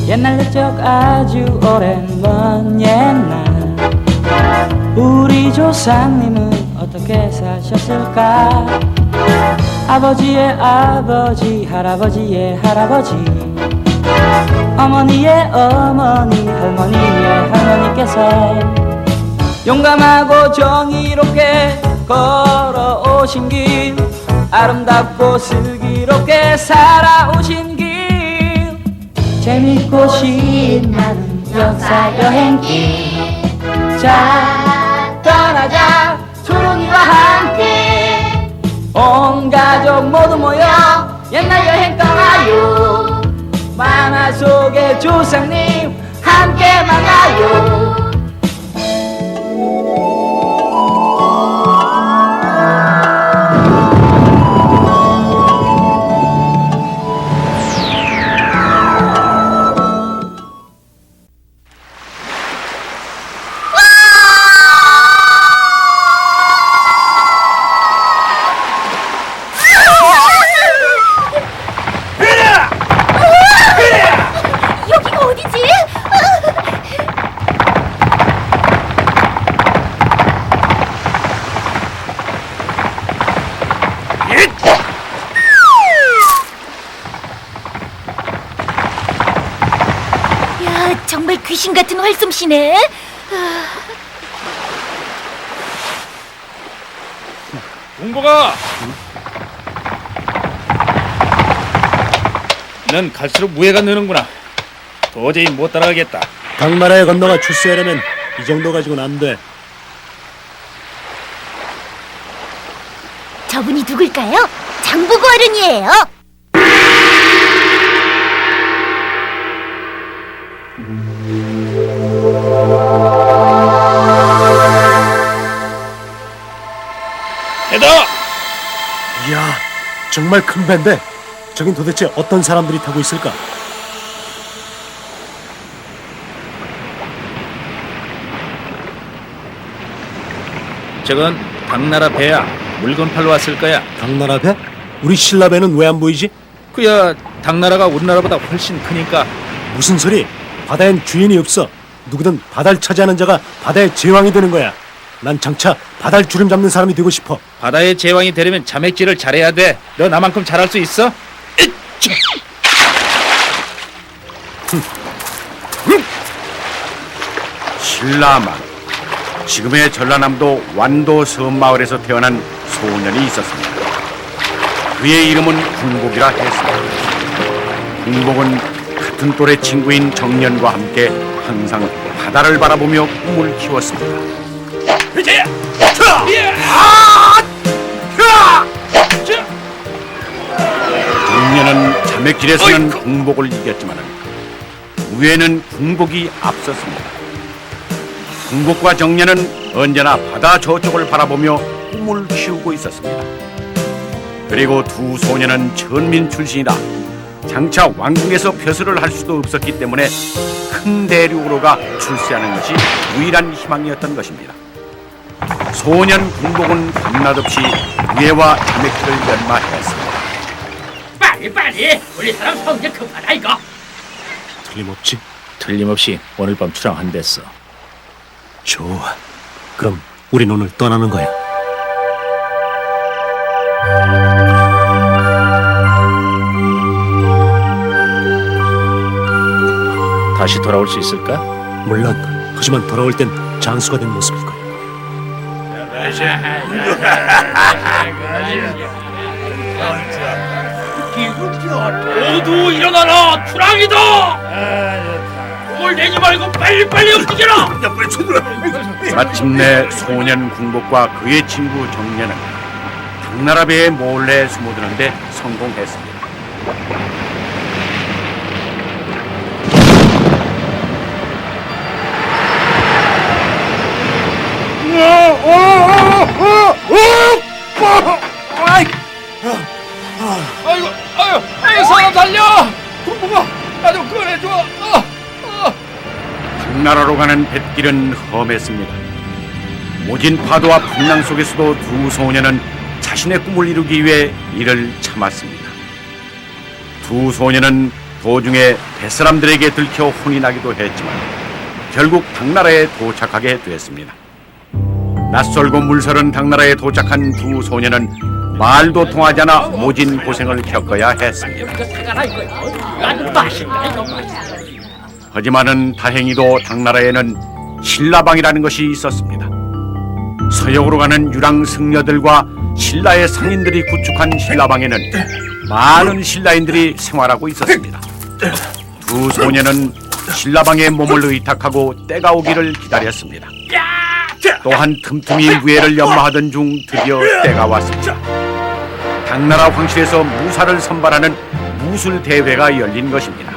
옛날 옛적 아주 오랜 먼 옛날 우리 조상님은 어떻게 사셨을까? 아버지의 아버지 할아버지의 할아버지 어머니의 어머니 할머니의 할머니께서 용감하고 정의롭게 걸어오신 길 아름답고 슬기롭게 살아오신 길 재밌고 신나는 역사 여행길 자 떠나자 초롱이와 함께 온 가족 모두 모여 옛날 여행 떠나요 만화 속의 조상님 함께 만나요. 정말 귀신 같은 활솜씨네. 공보가 넌 갈수록 무게가 느는구나. 도저히 못 따라가겠다. 당나라에 건너가 출세하려면 이 정도 가지고는 안 돼. 저분이 누굴까요? 장보고 어른이에요. 해다! 이야, 정말 큰 배인데 저긴 도대체 어떤 사람들이 타고 있을까? 저건 당나라 배야. 물건 팔러 왔을 거야. 당나라 배? 우리 신라 배는 왜 안 보이지? 그야 당나라가 우리나라보다 훨씬 크니까. 무슨 소리? 바다엔 주인이 없어. 누구든 바다를 차지하는 자가 바다의 제왕이 되는 거야. 난 장차 바다를 주름 잡는 사람이 되고 싶어. 바다의 제왕이 되려면 자맥질을 잘해야 돼. 너 나만큼 잘할 수 있어? 신라만 지금의 전라남도 완도 섬마을에서 태어난 소년이 있었습니다. 그의 이름은 궁복이라 했습니다. 궁복은 같은 또래 친구인 정년과 함께 항상 바다를 바라보며 꿈을 키웠습니다. 정년은 자맥질에서는 궁복을 이겼지만 우애는 궁복이 앞섰습니다. 궁복과 정년은 언제나 바다 저쪽을 바라보며 꿈을 키우고 있었습니다. 그리고 두 소년은 천민 출신이라 장차 왕궁에서 벼슬을 할 수도 없었기 때문에 큰 대륙으로 가 출세하는 것이 유일한 희망이었던 것입니다. 소년 궁복은 밤낮없이 우애와 자맥질을 연마했습니다. 빨리 우리 사람 성질 급하다 이거. 틀림없지? 틀림없이 오늘 밤 출항한댔어. 좋아. 그럼 우린 오늘 떠나는 거야. 다시 돌아올 수 있을까? 물론. 하지만 돌아올 땐 장수가 된 모습일 거야. 모두 일어나라. 출항이다. 꿈을 내지 말고 빨리 움직여라. 마침내 소년 궁복과 그의 친구 정년은 당나라 배에 몰래 숨어드는데 성공했습니다. 아이고 사람 달려. 궁부가 나 좀 꺼내줘. 당나라로 가는 뱃길은 험했습니다. 모진 파도와 풍랑 속에서도 두 소년은 자신의 꿈을 이루기 위해 이를 참았습니다. 두 소년은 도중에 뱃사람들에게 들켜 혼이 나기도 했지만 결국 당나라에 도착하게 됐습니다. 낯설고 물서른 당나라에 도착한 두 소녀는 말도 통하지 않아 모진 고생을 겪어야 했습니다. 하지만은 다행히도 당나라에는 신라방이라는 것이 있었습니다. 서역으로 가는 유랑 승려들과 신라의 상인들이 구축한 신라방에는 많은 신라인들이 생활하고 있었습니다. 두 소녀는 신라방에 몸을 의탁하고 때가 오기를 기다렸습니다. 또한 틈틈이 무예를 연마하던 중 드디어 때가 왔습니다. 당나라 황실에서 무사를 선발하는 무술 대회가 열린 것입니다.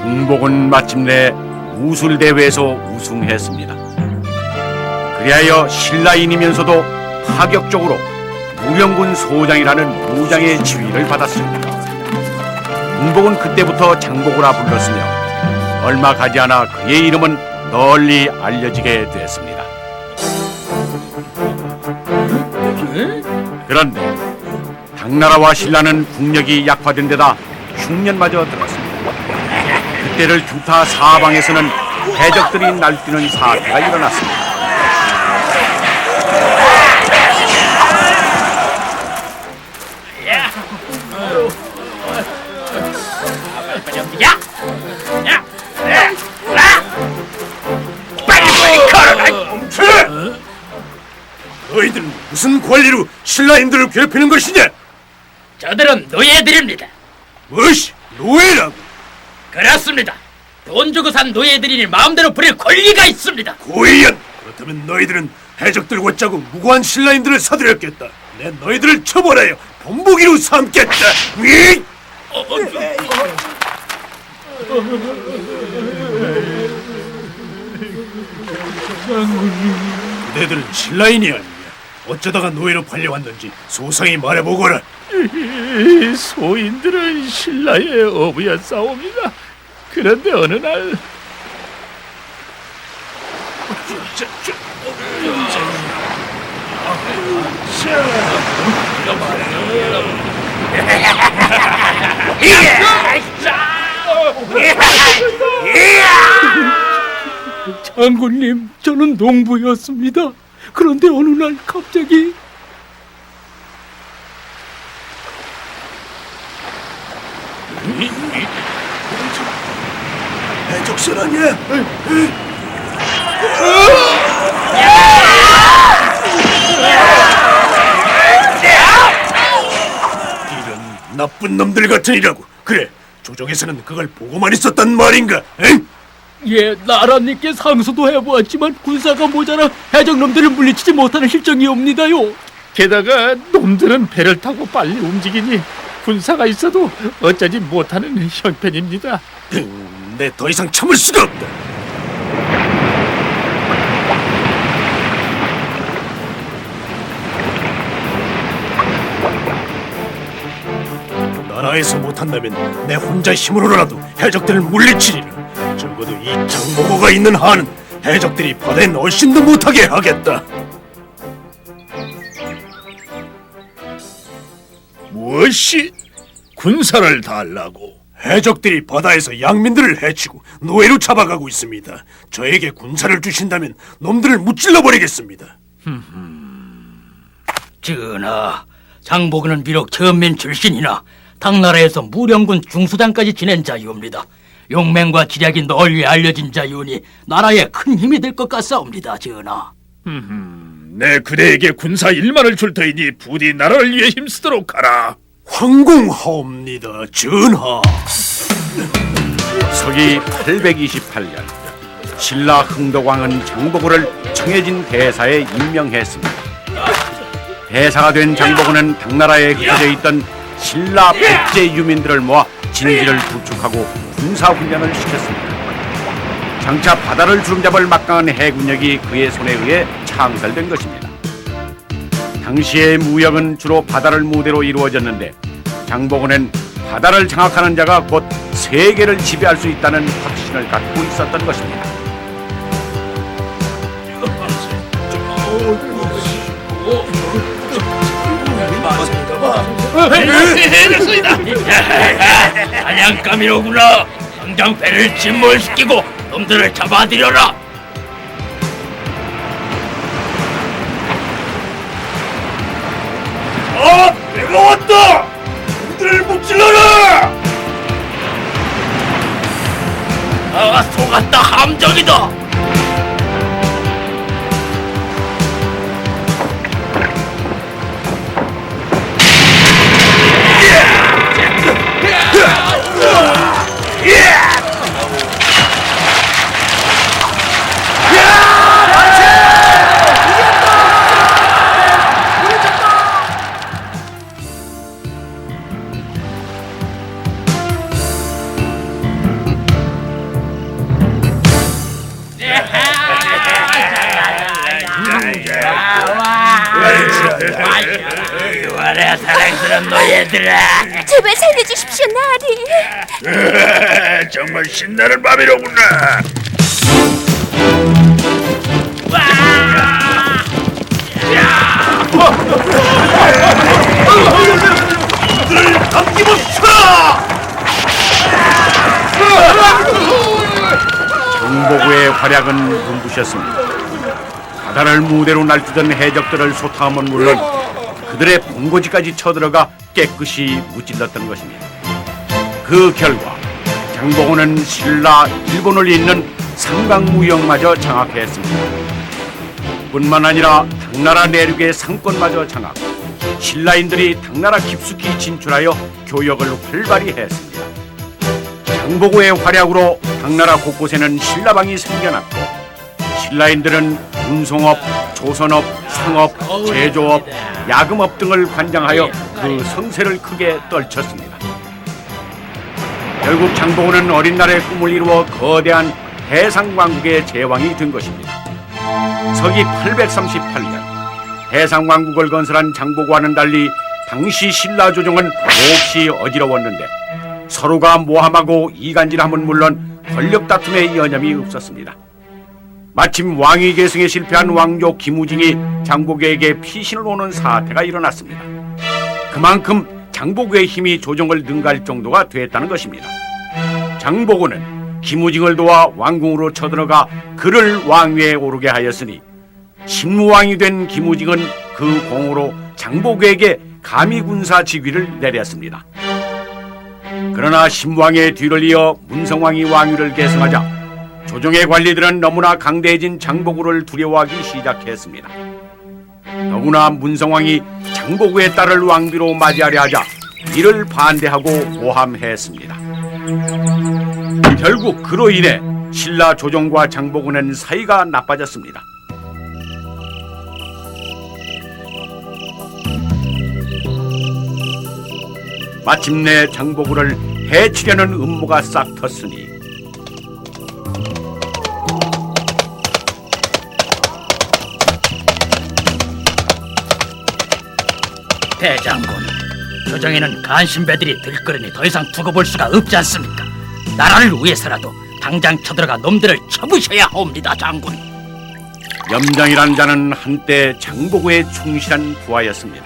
흥복은 마침내 무술대회에서 우승했습니다. 그리하여 신라인이면서도 파격적으로 무령군 소장이라는 무장의 지위를 받았습니다. 흥복은 그때부터 장보고라 불렀으며 얼마 가지 않아 그의 이름은 널리 알려지게 됐습니다. 그런데 당나라와 신라는 국력이 약화된 데다 흉년마저 들었습니다. 그때를 두타 사방에서는 해적들이 날뛰는 사태가 일어났습니다. 너희들은 무슨 권리로 신라인들을 괴롭히는 것이냐? 저들은 노예들입니다. 무엇이 노예라고? 그렇습니다. 돈 주고 산 노예들이니 마음대로 부릴 권리가 있습니다. 고의연! 그렇다면 너희들은 해적들과 짜고 무고한 신라인들을 사들였겠다. 내 너희들을 처벌하여 본보기로 삼겠다. 으이! 그대들은 신라인이 아니냐? 어쩌다가 노예로 팔려왔는지 소상히 말해보거라. 소인들은 신라의 어부였사옵니다. 그런데 어느 날 장군님, 저는 농부였습니다. 그런데 어느 날 갑자기 해적선 아니야? 이런 나쁜 놈들 같으니라고. 그래, 조정에서는 그걸 보고만 있었단 말인가? 응? 예, 나라님께 상소도 해보았지만 군사가 모자라 해적놈들을 물리치지 못하는 실정이옵니다요. 게다가 놈들은 배를 타고 빨리 움직이니 군사가 있어도 어쩌지 못하는 형편입니다. 내 더 이상 참을 수가 없다. 나라에서 못한다면 내 혼자 힘으로라도 해적들을 물리치리라. 적어도 이 장보고가 있는 한은 해적들이 바다에 얼씬도 못하게 하겠다. 무엇이? 군사를 달라고? 해적들이 바다에서 양민들을 해치고 노예로 잡아가고 있습니다. 저에게 군사를 주신다면 놈들을 무찔러 버리겠습니다. 전하, 장보고는 비록 전민 출신이나 당나라에서 무령군 중수장까지 지낸 자유입니다. 용맹과 지략이 널리 알려진 자유니 나라에 큰 힘이 될 것 같사옵니다, 전하. 내 그대에게 군사 1만을 줄 터이니 부디 나라를 위해 힘쓰도록 하라. 황공하옵니다, 전하. 서기 828년 신라 흥덕왕은 장보고를 청해진 대사에 임명했습니다. 대사가 된 장보고는 당나라에 흩어져 있던 신라 백제 유민들을 모아 진지를 구축하고 군사훈련을 시켰습니다. 장차 바다를 주름잡을 막강한 해군력이 그의 손에 의해 창설된 것입니다. 당시의 무역은 주로 바다를 무대로 이루어졌는데 장보고는 바다를 장악하는 자가 곧 세계를 지배할 수 있다는 확신을 갖고 있었던 것입니다. 사냥감이로구나. 당장 배를 침몰시키고 놈들을 잡아들여라. 내가 왔다! 놈들을 묵질러라! 속았다 함정이다. 이와라 사랑스러운 노예들아. 제발 살려주십시오, 나리. 정말 신나는 밤이로구나. 장보고의 활약은 눈부셨습니다. 바다를 무대로 날뛰던 해적들을 소탕함은 물론 그들의 본고지까지 쳐들어가 깨끗이 무찔렀던 것입니다. 그 결과 장보고는 신라 일본을 잇는 삼강무역마저 장악했습니다. 뿐만 아니라 당나라 내륙의 상권마저 장악, 신라인들이 당나라 깊숙이 진출하여 교역을 활발히 했습니다. 장보고의 활약으로 당나라 곳곳에는 신라방이 생겨났고 신라인들은 운송업, 조선업, 상업, 제조업, 야금업 등을 관장하여 그 성세를 크게 떨쳤습니다. 결국 장보고는 어린 날의 꿈을 이루어 거대한 해상왕국의 제왕이 된 것입니다. 서기 838년 해상왕국을 건설한 장보고와는 달리 당시 신라 조정은 몹시 어지러웠는데 서로가 모함하고 이간질함은 물론 권력 다툼의 여념이 없었습니다. 마침 왕위 계승에 실패한 왕조 김우징이 장보고에게 피신을 오는 사태가 일어났습니다. 그만큼 장보고의 힘이 조정을 능가할 정도가 됐다는 것입니다. 장보고는 김우징을 도와 왕궁으로 쳐들어가 그를 왕위에 오르게 하였으니 신무왕이 된 김우징은 그 공으로 장보고에게 감히군사 직위를 내렸습니다. 그러나 신무왕의 뒤를 이어 문성왕이 왕위를 계승하자 조정의 관리들은 너무나 강대해진 장보고를 두려워하기 시작했습니다. 더구나 문성왕이 장보고의 딸을 왕비로 맞이하려 하자 이를 반대하고 모함했습니다. 결국 그로 인해 신라 조정과 장보고는 사이가 나빠졌습니다. 마침내 장보고를 해치려는 음모가 싹 텄으니 대장군, 조정에는 간신배들이 들끓으니 더 이상 두고 볼 수가 없지 않습니까? 나라를 위해서라도 당장 쳐들어가 놈들을 쳐부셔야 하옵니다, 장군. 염장이란 자는 한때 장보고의 충실한 부하였습니다.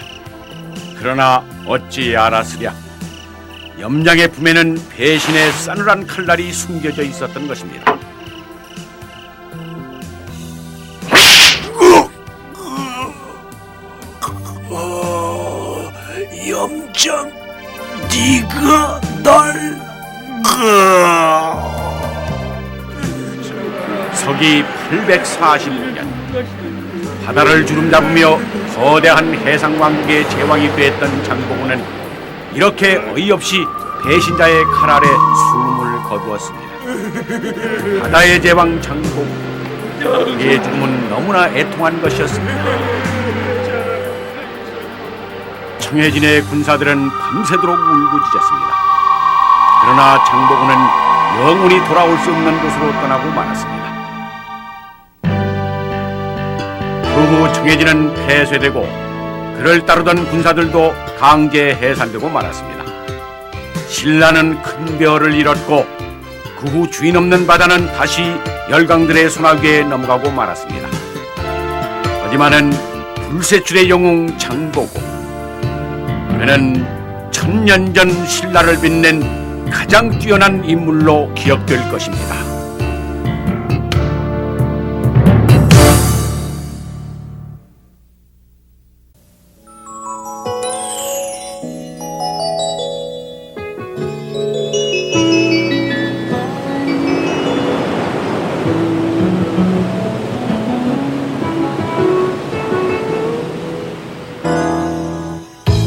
그러나 어찌 알았으랴, 염장의 품에는 배신의 싸늘한 칼날이 숨겨져 있었던 것입니다. 염장, 네가 날... 서기 846년 바다를 주름잡으며 거대한 해상왕국의 제왕이 되었던 장보고는 이렇게 어이없이 배신자의 칼 아래 숨을 거두었습니다. 바다의 제왕 장보고, 그의 죽음은 너무나 애통한 것이었습니다. 청해진의 군사들은 밤새도록 울부짖었습니다. 그러나 장보고는 영원히 돌아올 수 없는 곳으로 떠나고 말았습니다. 그 후 청해진은 폐쇄되고 그를 따르던 군사들도 강제 해산되고 말았습니다. 신라는 큰 벼를 잃었고 그 후 주인 없는 바다는 다시 열강들의 손아귀에 넘어가고 말았습니다. 하지만은 불세출의 영웅 장보고, 그는 천년 전 신라를 빛낸 가장 뛰어난 인물로 기억될 것입니다.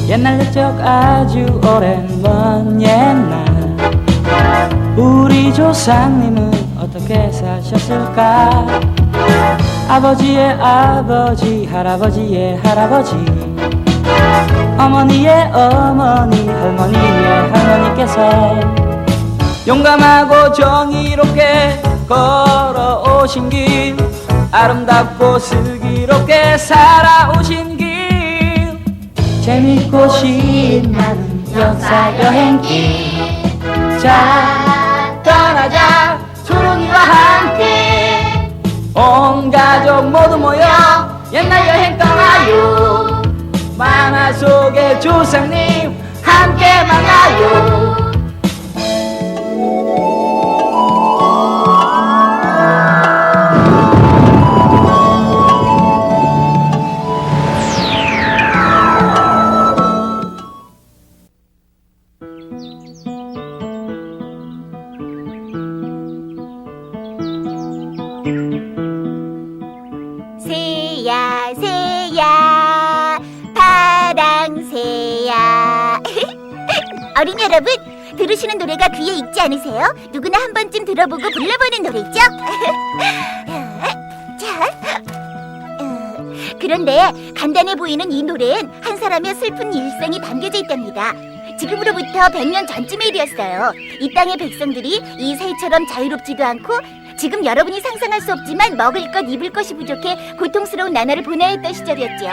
옛날 옛적 아주 오랜 먼 옛날 우리 조상님은 어떻게 사셨을까? 아버지의 아버지 할아버지의 할아버지 어머니의 어머니 할머니의 할머니께서 용감하고 정의롭게 걸어오신 길 아름답고 슬기롭게 살아오신 길 재밌고 신나는 역사 여행길 자 떠나자 초롱이와 함께 온 가족 모두 모여 옛날 여행 떠나요 만화 속의 조상님 함께 만나요 새야 새야 파랑새야 어린이 여러분, 들으시는 노래가 귀에 익지 않으세요? 누구나 한 번쯤 들어보고 불러보는 노래죠? 자, 그런데 간단해 보이는 이 노래엔 한 사람의 슬픈 일생이 담겨져 있답니다. 지금으로부터 100년 전쯤의 일이었어요. 이 땅의 백성들이 이 새처럼 자유롭지도 않고 지금 여러분이 상상할 수 없지만 먹을 것, 입을 것이 부족해 고통스러운 나날을 보내야 했던 시절이었죠.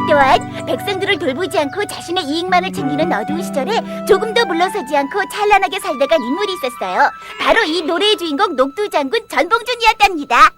또한 백성들을 돌보지 않고 자신의 이익만을 챙기는 어두운 시절에 조금도 물러서지 않고 찬란하게 살다간 인물이 있었어요. 바로 이 노래의 주인공 녹두장군 전봉준이었답니다.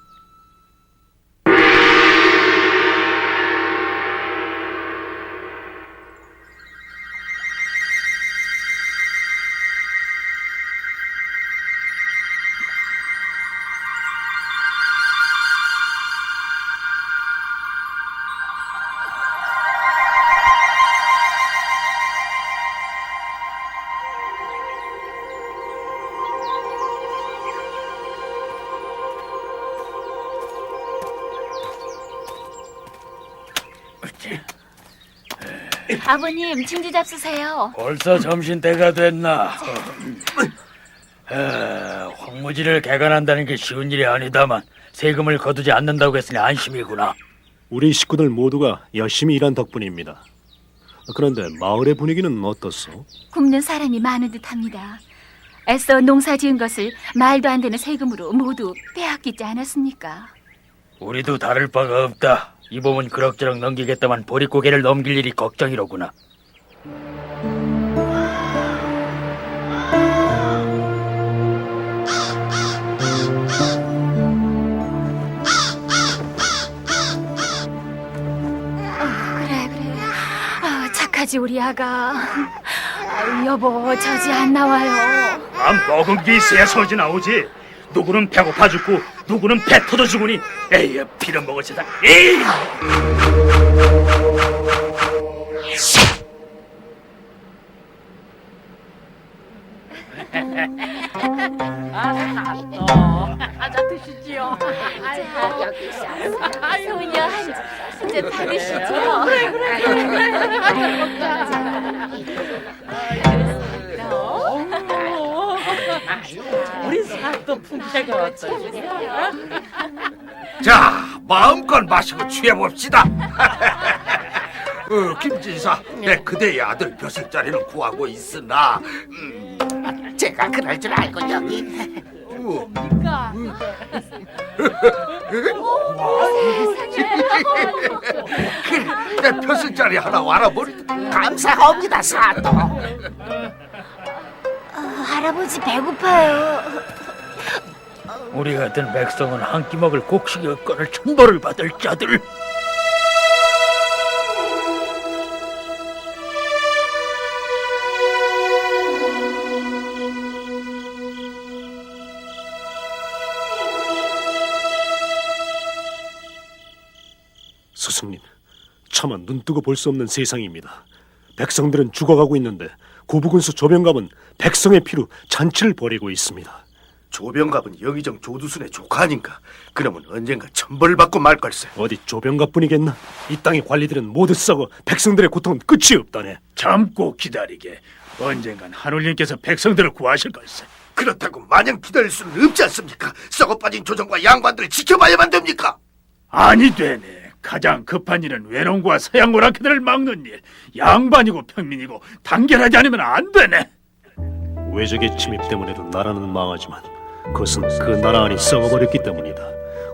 아버님, 진주 잡수세요. 벌써 점심때가 됐나? 황무지를 개간한다는 게 쉬운 일이 아니다만 세금을 거두지 않는다고 했으니 안심이구나. 우리 식구들 모두가 열심히 일한 덕분입니다. 그런데 마을의 분위기는 어떻소? 굶는 사람이 많은 듯합니다. 애써 농사 지은 것을 말도 안 되는 세금으로 모두 빼앗기지 않았습니까? 우리도 다를 바가 없다. 이 몸은 그럭저럭 넘기겠다만 보릿고개를 넘길 일이 걱정이로구나. 그래. 착하지 우리 아가. 여보, 저지 안 나와요. 먹은 게 있어야 서지 나오지. 누구는 배고파 죽고 누구는 배 터져 죽으니 에이 빌어먹을 세상. 에이! 자, 드시지요. 소녀 한잔 받으시죠. 우리 사또 풍차가 왔다. 자, 마음껏 마시고 취해봅시다. 김진사, 내 그대의 아들 벼슬자리는 구하고 있으나 제가 그럴 줄 알고 여기. 내 벼슬자리 하나 알아보리. 감사합니다, 사또. 할아버지 배고파요. 우리 같은 백성은 한 끼 먹을 곡식이 없거늘 천벌을 받을 자들. 스승님, 차마 눈뜨고 볼 수 없는 세상입니다. 백성들은 죽어가고 있는데 고부군수 조병갑은 백성의 피로 잔치를 벌이고 있습니다. 조병갑은 영의정 조두순의 조카 아닌가? 그러면 언젠가 천벌을 받고 말 걸세. 어디 조병갑뿐이겠나? 이 땅의 관리들은 모두 썩어 백성들의 고통은 끝이 없다네. 참고 기다리게. 언젠간 하늘님께서 백성들을 구하실 걸세. 그렇다고 마냥 기다릴 수는 없지 않습니까? 썩어 빠진 조정과 양반들을 지켜봐야만 됩니까? 아니 되네. 가장 급한 일은 외놈과 서양 오라캐들을 막는 일. 양반이고 평민이고 단결하지 않으면 안 되네. 외적의 침입 때문에도 나라는 망하지만 그것은 그 나라 안이 썩어버렸기 때문이다.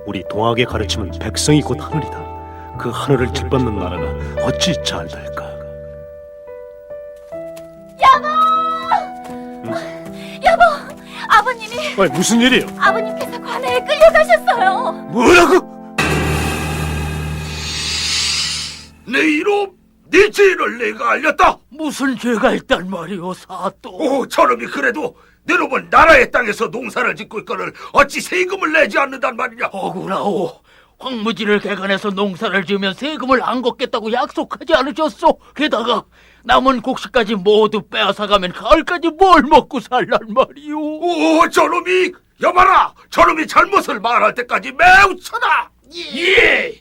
우리 동학의 가르침은 백성이 곧 하늘이다. 그 하늘을 짓밟는 나라가 어찌 잘 될까? 여보, 아버님이 아니, 무슨 일이에요? 아버님께서 관아에 끌려가셨어요. 뭐라고? 내 이놈, 네 죄를 내가 알렸다. 무슨 죄가 있단 말이오, 사또. 오, 저놈이 그래도 내 놈은 나라의 땅에서 농사를 짓고 있거늘 어찌 세금을 내지 않는단 말이냐? 억울하오. 황무지를 개간해서 농사를 지으면 세금을 안 걷겠다고 약속하지 않으셨소? 게다가 남은 곡식까지 모두 빼앗아가면 가을까지 뭘 먹고 살란 말이오? 오, 저놈이 여봐라, 저놈이 잘못을 말할 때까지 매우 쳐다. 예.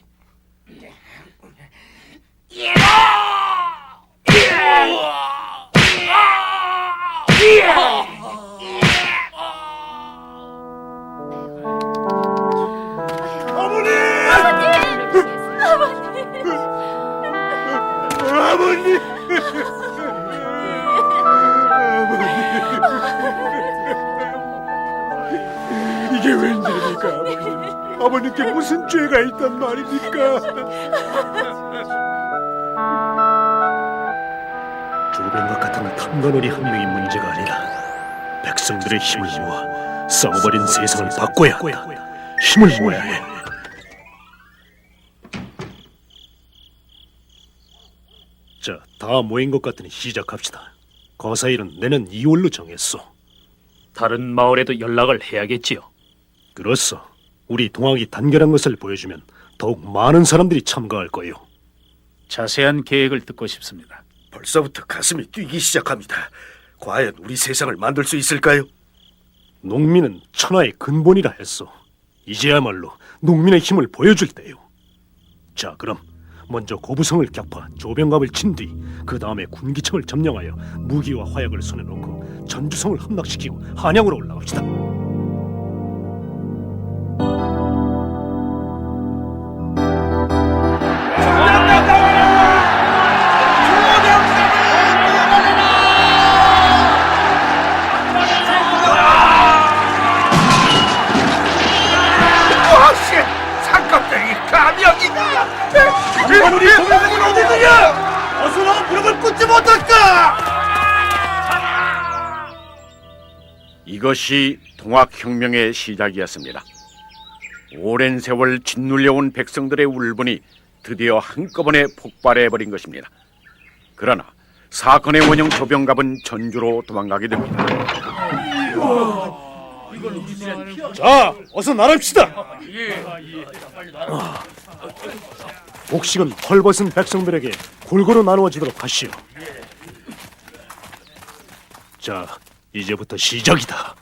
이게 웬일입니까, 아버님? 아버님께 무슨 죄가 있단 말입니까? 조병갑 같은 탐관오리 한 명이 문제가 아니라 백성들의 힘을 모아 썩어버린 세상을 바꿔야 한다. 힘을 모아야 해. 자, 다 모인 것 같으니 시작합시다. 거사일은 내년 2월로 정했소. 다른 마을에도 연락을 해야겠지요. 그렇소. 우리 동학이 단결한 것을 보여주면 더욱 많은 사람들이 참가할 거요. 자세한 계획을 듣고 싶습니다. 벌써부터 가슴이 뛰기 시작합니다. 과연 우리 세상을 만들 수 있을까요? 농민은 천하의 근본이라 했소. 이제야말로 농민의 힘을 보여줄 때요. 자, 그럼 먼저 고부성을 격파 조병갑을 친 뒤 그 다음에 군기청을 점령하여 무기와 화약을 손에 놓고 전주성을 함락시키고 한양으로 올라갑시다. 상갑들이 감염이다. 우리 동맹은 어디 있느냐? 어서 나와 무릎을 꿇지 못할까? 이것이 동학혁명의 시작이었습니다. 오랜 세월 짓눌려온 백성들의 울분이 드디어 한꺼번에 폭발해버린 것입니다. 그러나 사건의 원형 조병갑은 전주로 도망가게 됩니다. 자, 어서 나갑시다. 곡식은 헐벗은 백성들에게 골고루 나누어지도록 하시오. 자, 이제부터 시작이다.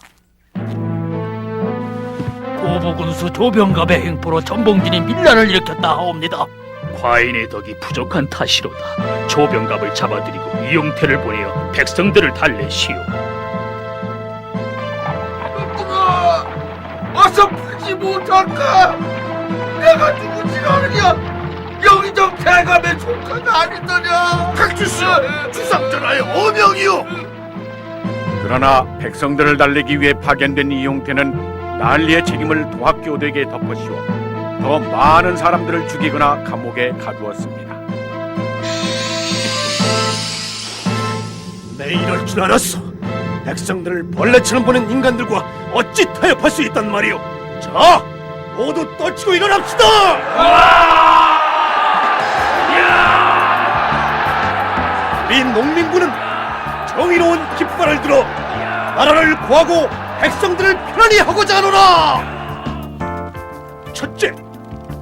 고부군수 조병갑의 행포로 전봉진이 밀란을 일으켰다 하옵니다. 과인의 덕이 부족한 탓이로다. 조병갑을 잡아들이고 이용태를 보내어 백성들을 달래시오. 어서 풀지 못할까? 내가 누군지 아느냐? 여기저 대감의 조카가 아니더냐? 백주씨, 주상전하의 어명이요. 그러나 백성들을 달래기 위해 파견된 이용태는 난리의 책임을 도학교대에게 덮어씌워 더 많은 사람들을 죽이거나 감옥에 가두었습니다. 내 이럴 줄 알았어. 백성들을 벌레처럼 보는 인간들과 어찌 타협할 수 있단 말이오. 자, 모두 떨치고 일어납시다. 우리 농민군은 정의로운 깃발을 들어 나라를 구하고 백성들을 편안히 하고자 하노라. 첫째,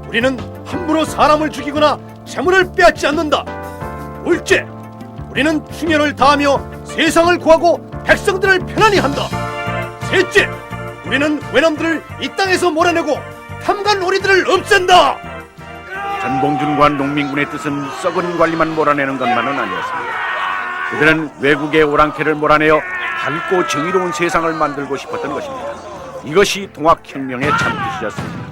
우리는 함부로 사람을 죽이거나 재물을 빼앗지 않는다. 둘째, 우리는 충혈을 다하며 세상을 구하고 백성들을 편안히 한다. 셋째, 우리는 외놈들을 이 땅에서 몰아내고 탐관오리들을 없앤다. 전봉준과 농민군의 뜻은 썩은 관리만 몰아내는 것만은 아니었습니다. 그들은 외국의 오랑캐를 몰아내어 밝고 정의로운 세상을 만들고 싶었던 것입니다. 이것이 동학혁명의 참뜻이었습니다.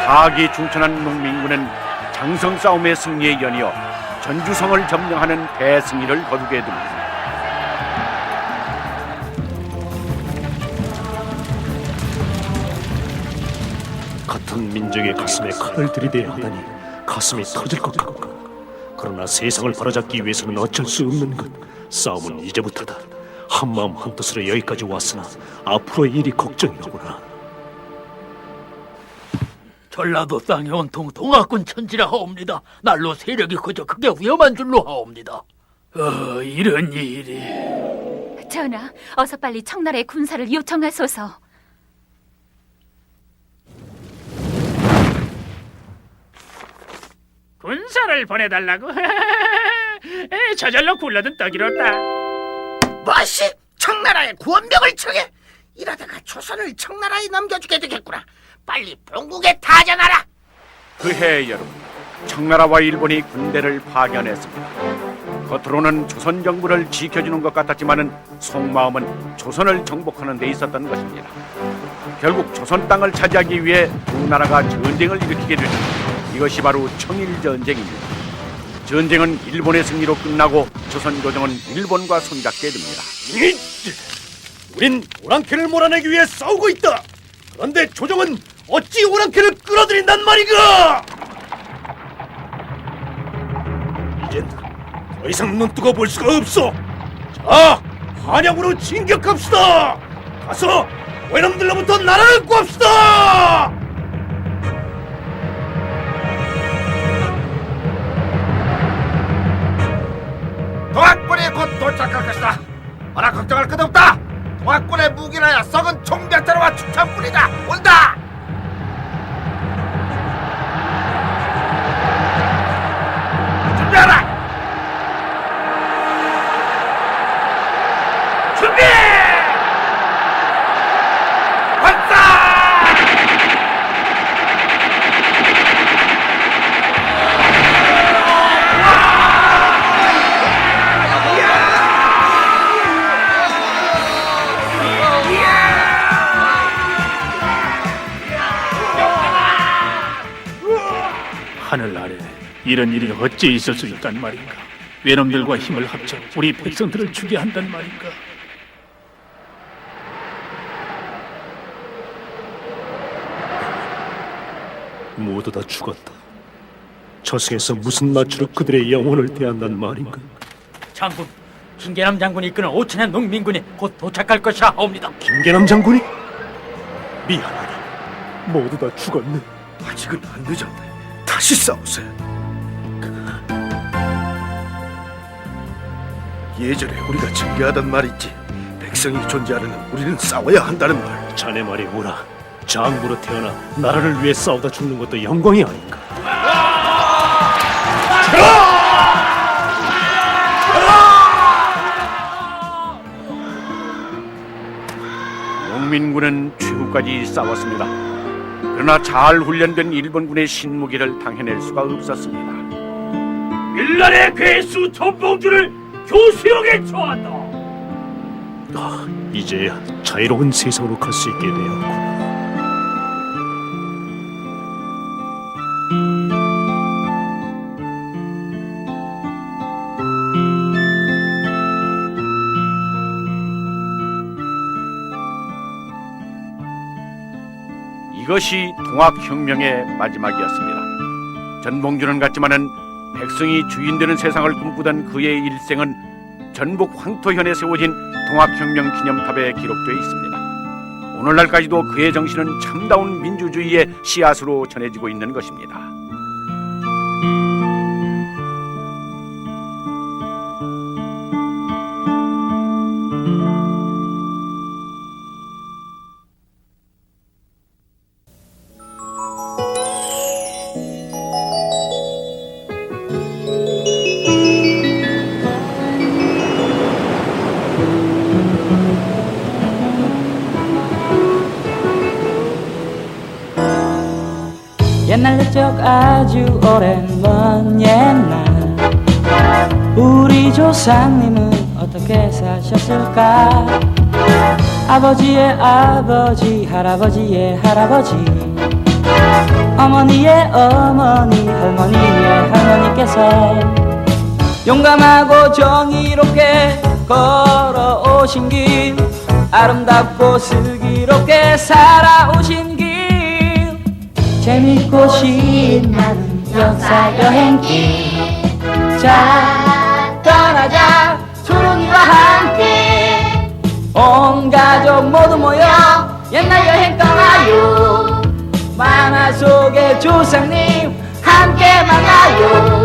사기 충천한 농민군은 장성 싸움의 승리에 연이어 전주성을 점령하는 대승리를 거두게 됩니다. 같은 민족의 가슴에 칼을 들이대야 하다니 가슴이 터질 것 같고, 그러나 세상을 바로잡기 위해서는 어쩔 수 없는 것. 싸움은 이제부터다. 한마음 한뜻으로 여기까지 왔으나 앞으로의 일이 걱정이로구나. 전라도 땅이 온통 동학군 천지라 하옵니다. 날로 세력이 커져 크게 위험한 줄로 하옵니다. 이런 일이. 전하, 어서 빨리 청나라의 군사를 요청하소서. 군사를 보내달라고? 저절로 굴러든 떡이로다. 뭐시? 청나라의 구원병을 청해? 이러다가 조선을 청나라에 넘겨주게 되겠구나. 빨리 본국에 타전하라. 그해 여름, 청나라와 일본이 군대를 파견했습니다. 겉으로는 조선 정부를 지켜주는 것 같았지만은 속마음은 조선을 정복하는 데 있었던 것입니다. 결국 조선 땅을 차지하기 위해 두 나라가 전쟁을 일으키게 되죠. 이것이 바로 청일전쟁입니다. 전쟁은 일본의 승리로 끝나고 조선 조정은 일본과 손잡게 됩니다. 우린 오랑캐를 몰아내기 위해 싸우고 있다. 그런데 조정은 어찌 오랑캐를 끌어들인단 말인가? 이젠 더 이상 눈 뜨고 볼 수가 없어. 자, 한양으로 진격합시다. 가서 외놈들로부터 나라를 구합시다. 동학군이 곧 도착할 것이다. 뭐라 걱정할 것 없다. 동학군의 무기라야 썩은 총병자루와 축창뿐이다. 온다. 준비하라. 준비. 발사. 하늘 아래 이런 일이 어찌 있을 수 있단 말인가? 외놈들과 힘을 합쳐 우리 백성들을 죽게 한단 말인가? 모두 다 죽었다. 저승에서 무슨 낯으로 그들의 영혼을 대한단 말인가? 장군, 김계남 장군이 이끄는 5천의 농민군이 곧 도착할 것이라 하옵니다. 김계남 장군이? 미안하다. 모두 다 죽었네. 아직은 안 늦었네. 다시 싸우세요. 예전에 우리가 증거하던 말이지. 백성이 존재하는 한 우리는 싸워야 한다는 말. 자네 말이 옳아. 장부로 태어나 나라를 위해 싸우다 죽는 것도 영광이 아닌가. 서민군은 최후까지 싸웠습니다. 그러나 잘 훈련된 일본군의 신무기를 당해낼 수가 없었습니다. 밀란의 괴수 전봉주를 교수역에 처한다. 이제야 자유로운 세상으로 갈 수 있게 되었고. 이것이 통합혁명의 마지막이었습니다. 전봉주는 같지만은 백성이 주인되는 세상을 꿈꾸던 그의 일생은 전북 황토현에 세워진 통합혁명 기념탑에 기록되어 있습니다. 오늘날까지도 그의 정신은 참다운 민주주의의 씨앗으로 전해지고 있는 것입니다. 옛날 옛적 아주 오랜 먼 옛날 우리 조상님은 어떻게 사셨을까? 아버지의 아버지 할아버지의 할아버지 어머니의 어머니 할머니의 할머니께서 용감하고 정의롭게 걸어오신 길 아름답고 슬기롭게 살아오신 길 재밌고 신나는 역사 여행길 자 떠나자 초롱이와 함께 온 가족 모두 모여 옛날 여행 떠나요 만화 속의 조상님 함께 만나요